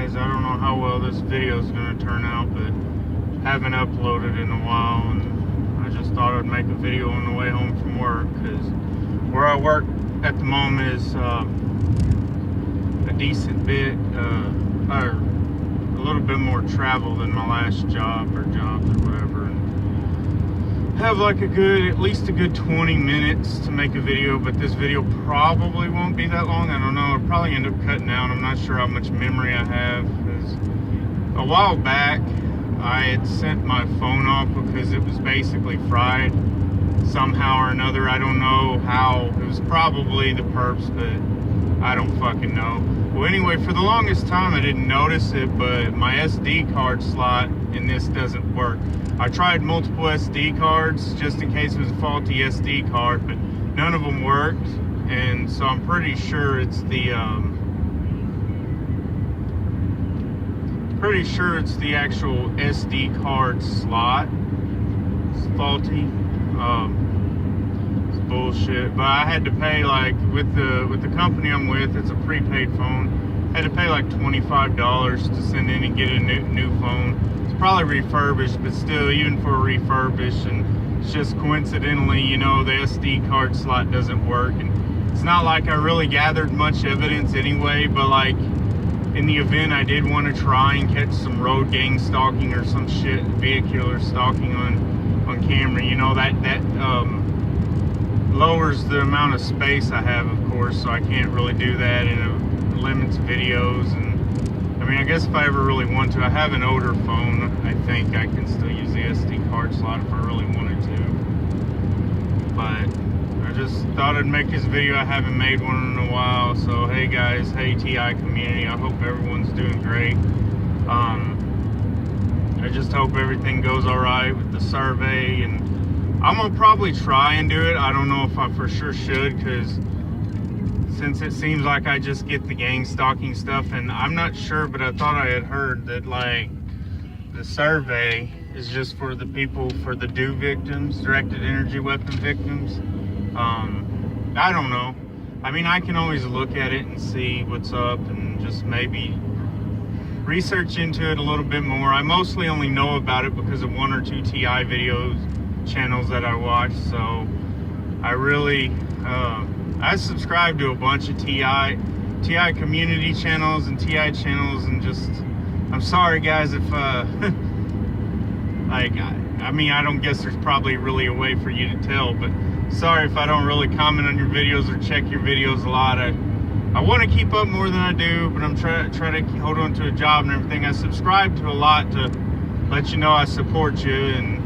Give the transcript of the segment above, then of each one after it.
guys. I don't know how well this video is going to turn out, but haven't uploaded in a while, and I just thought I'd make a video on the way home from work, because where I work at the moment is a decent bit, or a little bit more travel than my last job or jobs or whatever, and have like at least a good 20 minutes to make a video, but this video probably won't be that long. I don't know, I'll probably end up cutting out. I'm not sure how much memory I have, because a while back I had sent my phone off because it was basically fried somehow or another. I don't know how. It was probably the perps, but I don't fucking know. Well, anyway, for the longest time I didn't notice it, but my SD card slot in this doesn't work. I tried multiple SD cards just in case it was a faulty SD card, but none of them worked, and so I'm pretty sure it's the actual SD card slot. It's faulty. It's bullshit. But I had to pay, like, with the company I'm with, it's a prepaid phone. I had to pay like $25 to send in and get a new phone. It's probably refurbished, but still, even for a refurbished, and it's just coincidentally, you know, the SD card slot doesn't work. And it's not like I really gathered much evidence anyway, but like, in the event I did want to try and catch some road gang stalking or some shit, vehicular stalking on camera, you know, that lowers the amount of space I have, of course, so I can't really do that, and it limits videos. And I mean, I guess if I ever really want to, I have an older phone, I think I can still use the SD card slot if I really wanted to. But I just thought I'd make this video. I haven't made one in a while, so hey guys, hey TI community, I hope everyone's doing great. I just hope everything goes alright with the survey, and I'm gonna probably try and do it. I don't know if I for sure should, because since it seems like I just get the gang stalking stuff, and I'm not sure, but I thought I had heard that like the survey is just for the people, for the DEW victims, directed energy weapon victims. I don't know. I mean, I can always look at it and see what's up and just maybe research into it a little bit more. I mostly only know about it because of one or two TI videos channels that I watch, so I really I subscribe to a bunch of TI community channels and TI channels, and just, I'm sorry guys if like, I mean, I don't guess there's probably really a way for you to tell, but sorry if I don't really comment on your videos or check your videos a lot. I want to keep up more than I do, but I'm trying to hold on to a job and everything. I subscribe to a lot to let you know I support you, and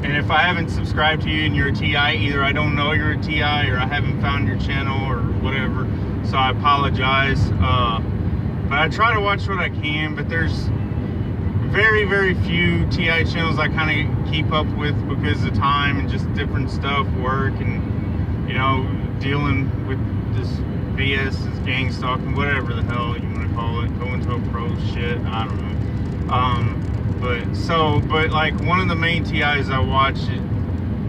if I haven't subscribed to you and you're a TI, either I don't know you're a TI or I haven't found your channel or whatever, so I apologize. But I try to watch what I can, but there's very, very few TI channels I kind of keep up with because of time and just different stuff, work, and, you know, dealing with this BS, this gang stalking, whatever the hell you want to call it, going to a pro shit, I don't know. But like, one of the main TIs I watch, it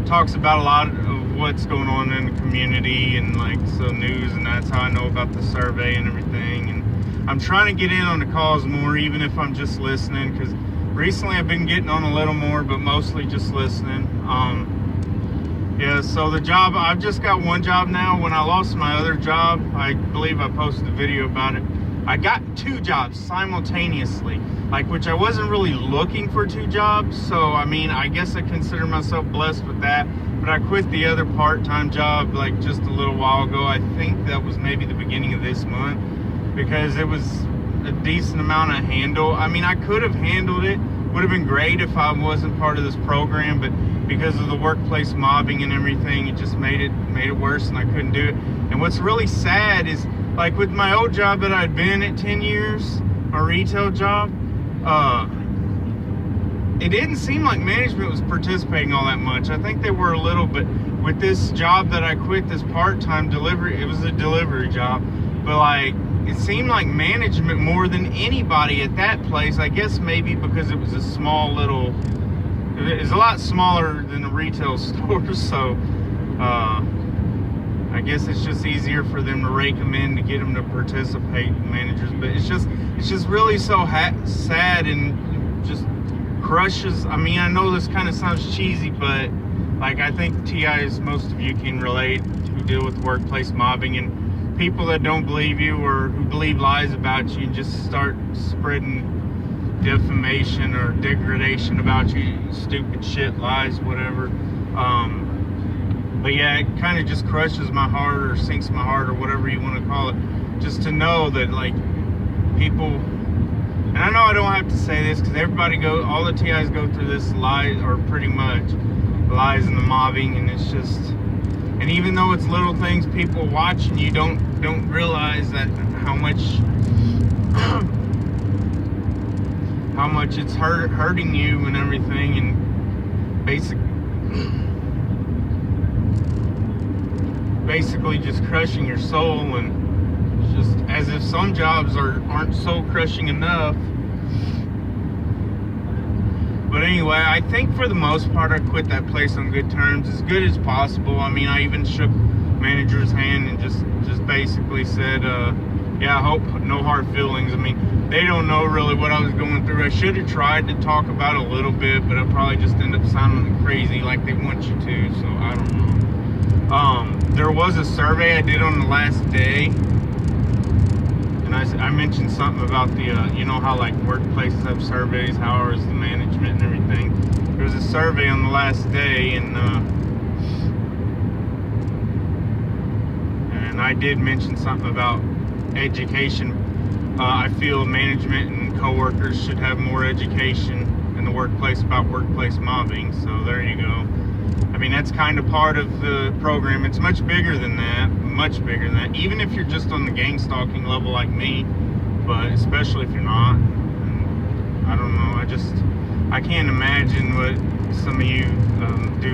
talks about a lot of what's going on in the community and like some news, and that's how I know about the survey and everything. And I'm trying to get in on the calls more, even if I'm just listening, because recently I've been getting on a little more, but mostly just listening. Yeah, so the job, I've just got one job now. When I lost my other job, I believe I posted a video about it, I got two jobs simultaneously, like, which I wasn't really looking for two jobs, so I mean, I guess I consider myself blessed with that. But I quit the other part-time job like just a little while ago. I think that was maybe the beginning of this month, because it was a decent amount of handle. I mean, I could have handled it, would have been great if I wasn't part of this program, but because of the workplace mobbing and everything, it just made it worse, and I couldn't do it. And what's really sad is, like, with my old job that I'd been at 10 years, my retail job, it didn't seem like management was participating all that much. I think they were a little, but with this job that I quit, this part-time delivery, it was a delivery job, but like, it seemed like management more than anybody at that place. I guess maybe because it was a small little, it was a lot smaller than a retail store, so I I guess it's just easier for them to rake them in to get them to participate, managers. But it's just really so sad and just crushes. I mean, I know this kind of sounds cheesy, but like I think TIs, most of you can relate, who deal with workplace mobbing and people that don't believe you or who believe lies about you and just start spreading defamation or degradation about you, stupid shit, lies, whatever. But yeah, it kind of just crushes my heart or sinks my heart or whatever you want to call it, just to know that like people, and I know I don't have to say this because all the TIs go through this lie, or pretty much the lies and the mobbing, and it's just, and even though it's little things, people watching you don't realize that how much it's hurting you and everything, and basically just crushing your soul, and it's just as if some jobs aren't soul crushing enough. But anyway, I think for the most part I quit that place on good terms, as good as possible. I mean, I even shook manager's hand and just basically said, yeah, I hope no hard feelings. I mean, they don't know really what I was going through. I should have tried to talk about it a little bit, but I probably just end up sounding crazy like they want you to, so I don't know. There was a survey I did on the last day, and I mentioned something about the, you know how like workplaces have surveys, how is the management and everything. There was a survey on the last day, and I did mention something about education. I feel management and coworkers should have more education in the workplace about workplace mobbing, so there you go. I mean, that's kind of part of the program. It's much bigger than that, even if you're just on the gang stalking level like me, but especially if you're not. And I don't know, I can't imagine what some of you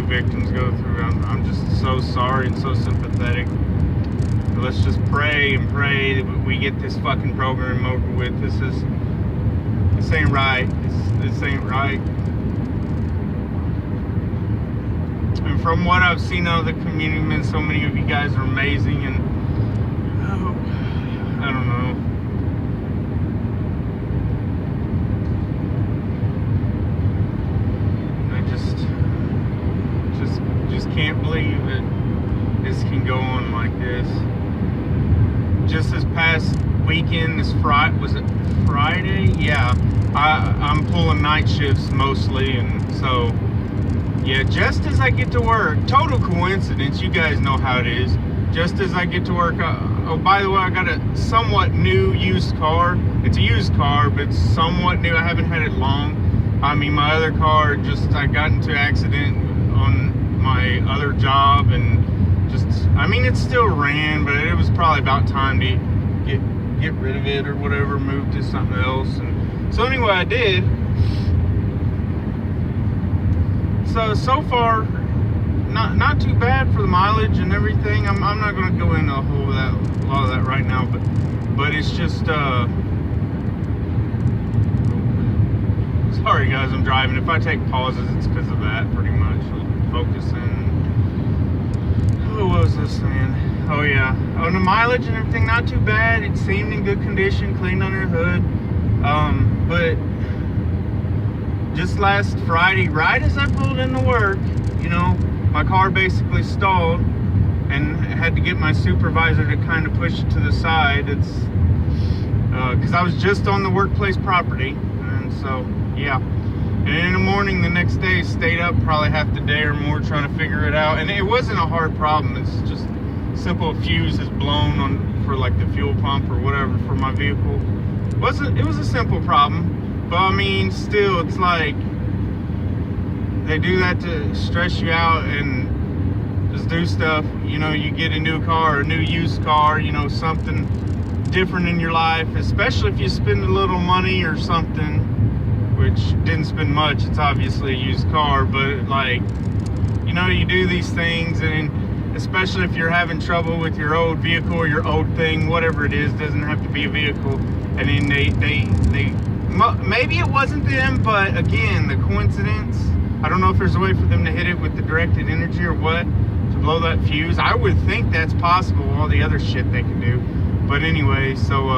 victims go through. I'm just so sorry and so sympathetic. Let's just pray and pray that we get this fucking program over with. This ain't right. This ain't right. And from what I've seen out of the community, man, so many of you guys are amazing, and I don't know. I just can't believe that this can go on like this. Just this past weekend, was it Friday? Yeah, I'm pulling night shifts mostly, and so yeah, just as I get to work, total coincidence, you guys know how it is. Just as I get to work, oh, by the way, I got a somewhat new used car. It's a used car, but it's somewhat new. I haven't had it long. I mean, my other car, I got into an accident on my other job, and I mean, it still ran, but it was probably about time to get rid of it or whatever, move to something else. And so anyway, I did. So far, not too bad for the mileage and everything. I'm not going to go into a lot of that right now, but it's just sorry guys, I'm driving. If I take pauses, it's because of that, pretty much. Focusing. What was this saying? Oh yeah, on the mileage and everything, not too bad. It seemed in good condition, clean under the hood. But just last Friday, right as I pulled into work, you know, my car basically stalled, and had to get my supervisor to kind of push it to the side. It's because I was just on the workplace property, and so yeah. And in the morning the next day, stayed up probably half the day or more trying to figure it out. And it wasn't a hard problem. It's just simple fuse is blown for like the fuel pump or whatever for my vehicle. It was a simple problem, but I mean, still, it's like they do that to stress you out and just do stuff. You know, you get a new car, a new used car, you know, something different in your life, especially if you spend a little money or something. Which didn't spend much. It's obviously a used car, but like, you know, you do these things, and especially if you're having trouble with your old vehicle or your old thing, whatever it is, doesn't have to be a vehicle. And then they maybe it wasn't them, but again, the coincidence. I don't know if there's a way for them to hit it with the directed energy or what, to blow that fuse. I would think that's possible, all the other shit they can do. But anyway, so,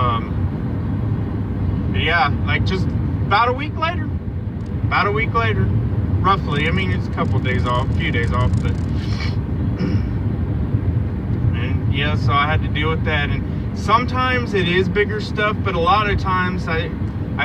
yeah, like just about a week later, roughly. I mean, it's a couple days off, a few days off, but, and yeah, so I had to deal with that. And sometimes it is bigger stuff, but a lot of times I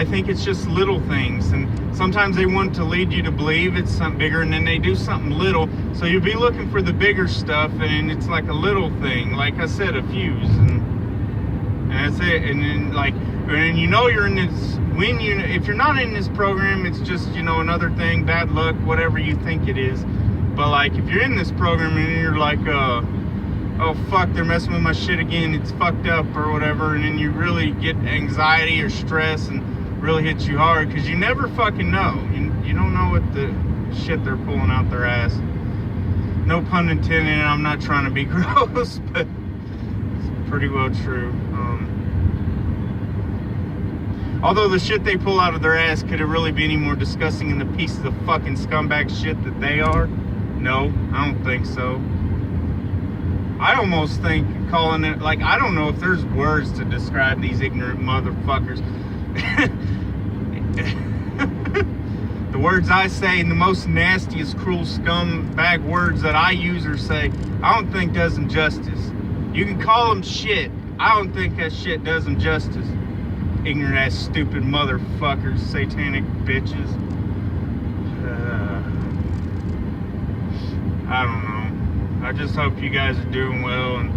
think it's just little things. And sometimes they want to lead you to believe it's something bigger, and then they do something little. So you'll be looking for the bigger stuff, and it's like a little thing. Like I said, a fuse, and that's it. And then like, and you know you're in this, if you're not in this program, it's just, you know, another thing, bad luck, whatever you think it is. But like, if you're in this program and you're like, oh fuck, they're messing with my shit again, it's fucked up or whatever, and then you really get anxiety or stress and really hits you hard, because you never fucking know. You don't know what the shit they're pulling out their ass. No pun intended, I'm not trying to be gross, but it's pretty well true. Although the shit they pull out of their ass, could it really be any more disgusting than the pieces of fucking scumbag shit that they are? No, I don't think so. I almost think calling it, like, I don't know if there's words to describe these ignorant motherfuckers. The words I say, and the most nastiest, cruel scumbag words that I use or say, I don't think does them justice. You can call them shit. I don't think that shit does them justice. Ignorant ass, stupid motherfuckers, satanic bitches. I don't know. I just hope you guys are doing well, and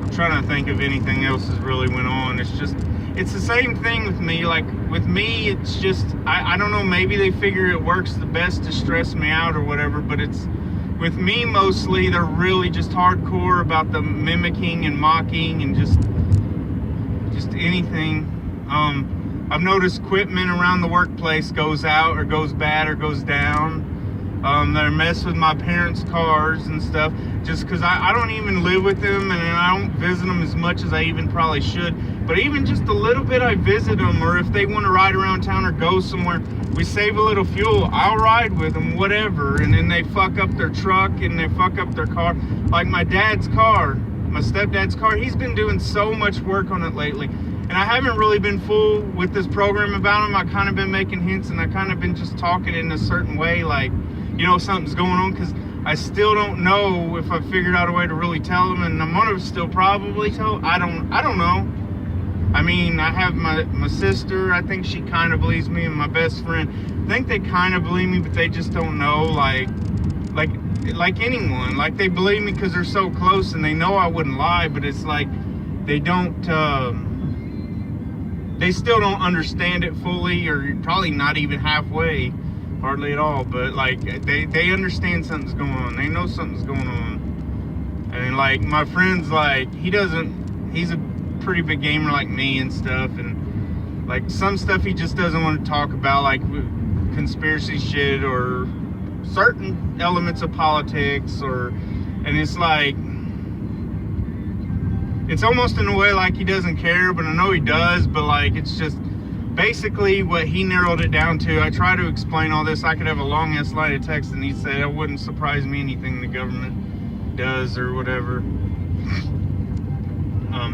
I'm trying to think if anything else has really went on. It's the same thing with me. Like, with me, it's just, I don't know, maybe they figure it works the best to stress me out or whatever, but it's, with me mostly, they're really just hardcore about the mimicking and mocking and just anything. I've noticed equipment around the workplace goes out or goes bad or goes down. They mess with my parents' cars and stuff, just because I don't even live with them, and I don't visit them as much as I even probably should. But even just a little bit I visit them, or if they want to ride around town or go somewhere, we save a little fuel, I'll ride with them, whatever. And then they fuck up their truck and they fuck up their car. Like my dad's car, my stepdad's car, he's been doing so much work on it lately. And I haven't really been full with this program about him. I kind of been making hints, and I kind of been just talking in a certain way, like, you know, something's going on, because I still don't know if I figured out a way to really tell them, and I'm gonna still probably tell. I don't know. I mean, I have my sister, I think she kind of believes me, and my best friend, I think they kind of believe me, but they just don't know, like anyone. Like, they believe me because they're so close, and they know I wouldn't lie, but it's like, they don't, they still don't understand it fully, or probably not even halfway, hardly at all, but like, they understand something's going on, they know something's going on. And like, my friend's like, he's a pretty big gamer like me and stuff, and like, some stuff he just doesn't want to talk about, like conspiracy shit or certain elements of politics, and it's like, it's almost in a way like he doesn't care, but I know he does. But like, it's just basically what he narrowed it down to. I try to explain all this. I could have a long ass line of text, and he said it wouldn't surprise me anything the government does or whatever.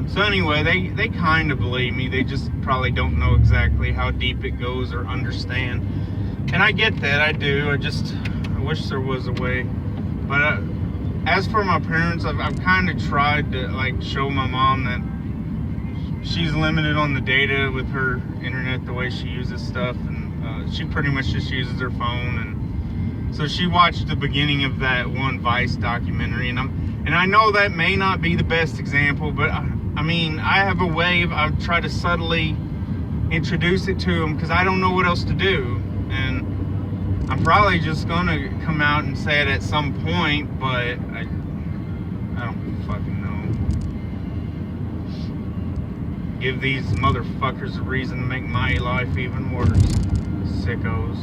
So anyway, they kind of believe me. They just probably don't know exactly how deep it goes or understand. And I get that, I do. I wish there was a way. But as for my parents, I've kind of tried to like show my mom that she's limited on the data with her internet, the way she uses stuff, and she pretty much just uses her phone. And so she watched the beginning of that one Vice documentary, and I know that may not be the best example, but I mean, I have a way I've tried to subtly introduce it to them, because I don't know what else to do. And I'm probably just gonna come out and say it at some point, but I don't fucking know. Give these motherfuckers a reason to make my life even worse. Sickos.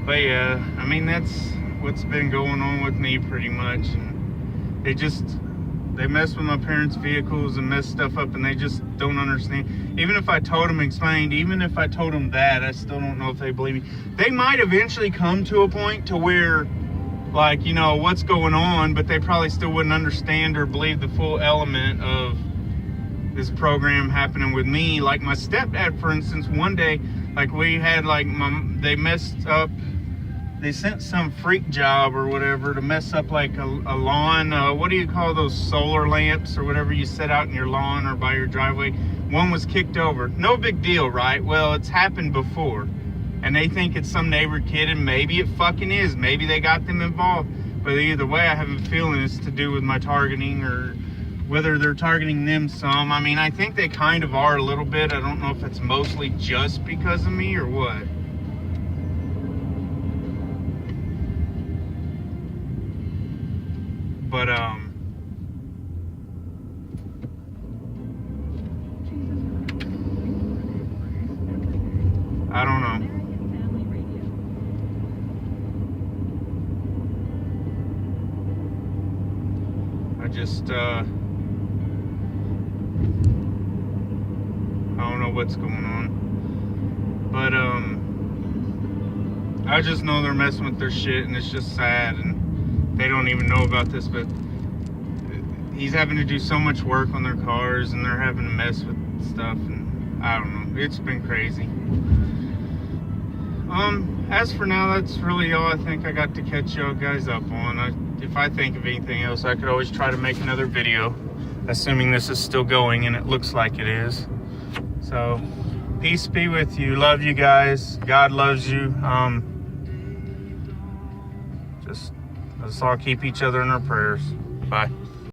But yeah, I mean, that's what's been going on with me pretty much. And They mess with my parents' vehicles and mess stuff up, and they just don't understand. Even if I told them, explained, even if I told them that, I still don't know if they believe me. They might eventually come to a point to where, like, you know, what's going on, but they probably still wouldn't understand or believe the full element of this program happening with me. Like my stepdad, for instance, one day, like we had, like, they messed up. They sent some freak job or whatever to mess up like a lawn. What do you call those solar lamps or whatever you set out in your lawn or by your driveway? One was kicked over. No big deal, right? Well, it's happened before. And they think it's some neighbor kid, and maybe it fucking is. Maybe they got them involved. But either way, I have a feeling it's to do with my targeting, or whether they're targeting them some. I mean, I think they kind of are a little bit. I don't know if it's mostly just because of me or what. But, I don't know. I just, I don't know what's going on. But, I just know they're messing with their shit, and it's just sad, and they don't even know about this, but he's having to do so much work on their cars, and they're having to mess with stuff, and I don't know. It's been crazy. As for now, that's really all I think I got to catch y'all guys up on. If I think of anything else, I could always try to make another video, assuming this is still going, and it looks like it is. So, peace be with you. Love you guys. God loves you. Let's all keep each other in our prayers. Bye.